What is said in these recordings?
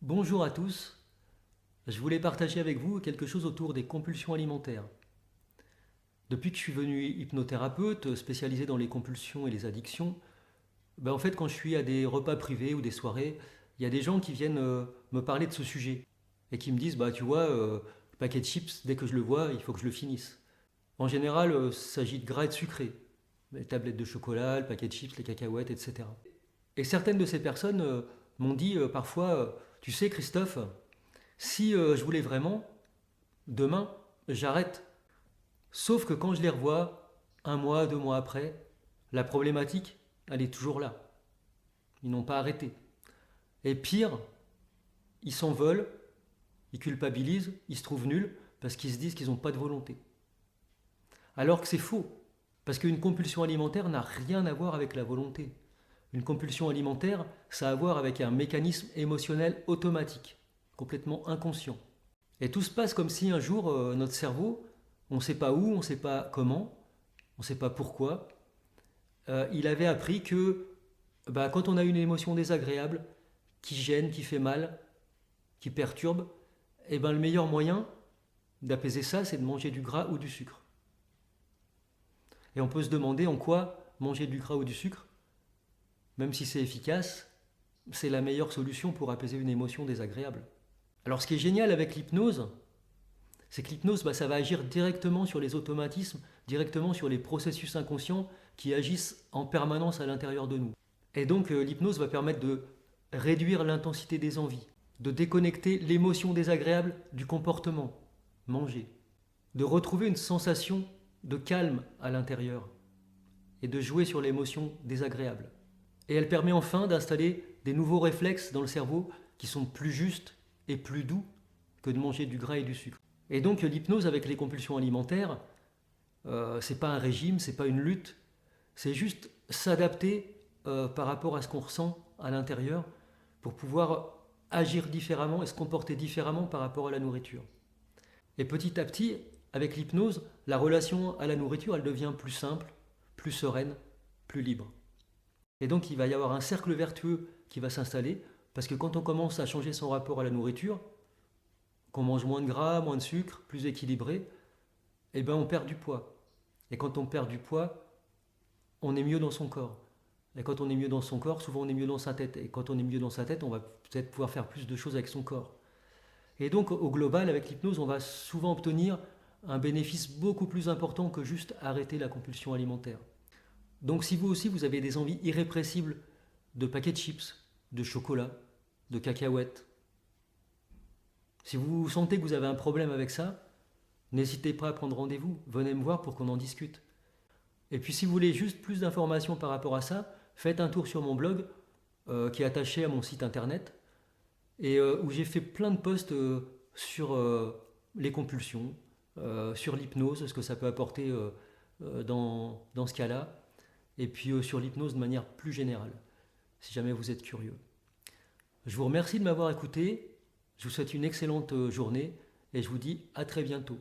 Bonjour à tous, je voulais partager avec vous quelque chose autour des compulsions alimentaires. Depuis que je suis devenu hypnothérapeute spécialisé dans les compulsions et les addictions, en fait quand je suis à des repas privés ou des soirées, il y a des gens qui viennent me parler de ce sujet et qui me disent tu vois, le paquet de chips, dès que je le vois, il faut que je le finisse. En général, il s'agit de gras et de sucré, les tablettes de chocolat, le paquet de chips, les cacahuètes, etc. Et certaines de ces personnes m'ont dit parfois, tu sais Christophe, si je voulais vraiment, demain, j'arrête. Sauf que quand je les revois, un mois, 2 mois après, la problématique, elle est toujours là. Ils n'ont pas arrêté. Et pire, ils s'en veulent, ils culpabilisent, ils se trouvent nuls parce qu'ils se disent qu'ils n'ont pas de volonté. Alors que c'est faux. Parce qu'une compulsion alimentaire n'a rien à voir avec la volonté. Une compulsion alimentaire, ça a à voir avec un mécanisme émotionnel automatique, complètement inconscient. Et tout se passe comme si un jour, notre cerveau, on ne sait pas où, on ne sait pas comment, on ne sait pas pourquoi, il avait appris que quand on a une émotion désagréable, qui gêne, qui fait mal, qui perturbe, le meilleur moyen d'apaiser ça, c'est de manger du gras ou du sucre. Et on peut se demander en quoi manger du gras ou du sucre, même si c'est efficace, c'est la meilleure solution pour apaiser une émotion désagréable. Alors ce qui est génial avec l'hypnose, c'est que l'hypnose, ça va agir directement sur les automatismes, directement sur les processus inconscients qui agissent en permanence à l'intérieur de nous. Et donc l'hypnose va permettre de réduire l'intensité des envies, de déconnecter l'émotion désagréable du comportement, manger, de retrouver une sensation de calme à l'intérieur et de jouer sur l'émotion désagréable. Et elle permet enfin d'installer des nouveaux réflexes dans le cerveau qui sont plus justes et plus doux que de manger du gras et du sucre. Et donc l'hypnose avec les compulsions alimentaires, c'est pas un régime, c'est pas une lutte, c'est juste s'adapter par rapport à ce qu'on ressent à l'intérieur pour pouvoir agir différemment et se comporter différemment par rapport à la nourriture. Et petit à petit, avec l'hypnose, la relation à la nourriture, elle devient plus simple, plus sereine, plus libre. Et donc il va y avoir un cercle vertueux qui va s'installer, parce que quand on commence à changer son rapport à la nourriture, qu'on mange moins de gras, moins de sucre, plus équilibré, on perd du poids. Et quand on perd du poids, on est mieux dans son corps. Et quand on est mieux dans son corps, souvent on est mieux dans sa tête. Et quand on est mieux dans sa tête, on va peut-être pouvoir faire plus de choses avec son corps. Et donc au global, avec l'hypnose, on va souvent obtenir un bénéfice beaucoup plus important que juste arrêter la compulsion alimentaire. Donc si vous aussi vous avez des envies irrépressibles de paquets de chips, de chocolat, de cacahuètes, si vous sentez que vous avez un problème avec ça, n'hésitez pas à prendre rendez-vous, venez me voir pour qu'on en discute. Et puis si vous voulez juste plus d'informations par rapport à ça, faites un tour sur mon blog qui est attaché à mon site internet et où j'ai fait plein de posts sur les compulsions, sur l'hypnose, ce que ça peut apporter dans ce cas-là, et puis sur l'hypnose de manière plus générale, si jamais vous êtes curieux. Je vous remercie de m'avoir écouté, je vous souhaite une excellente journée et je vous dis à très bientôt.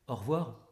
Au revoir.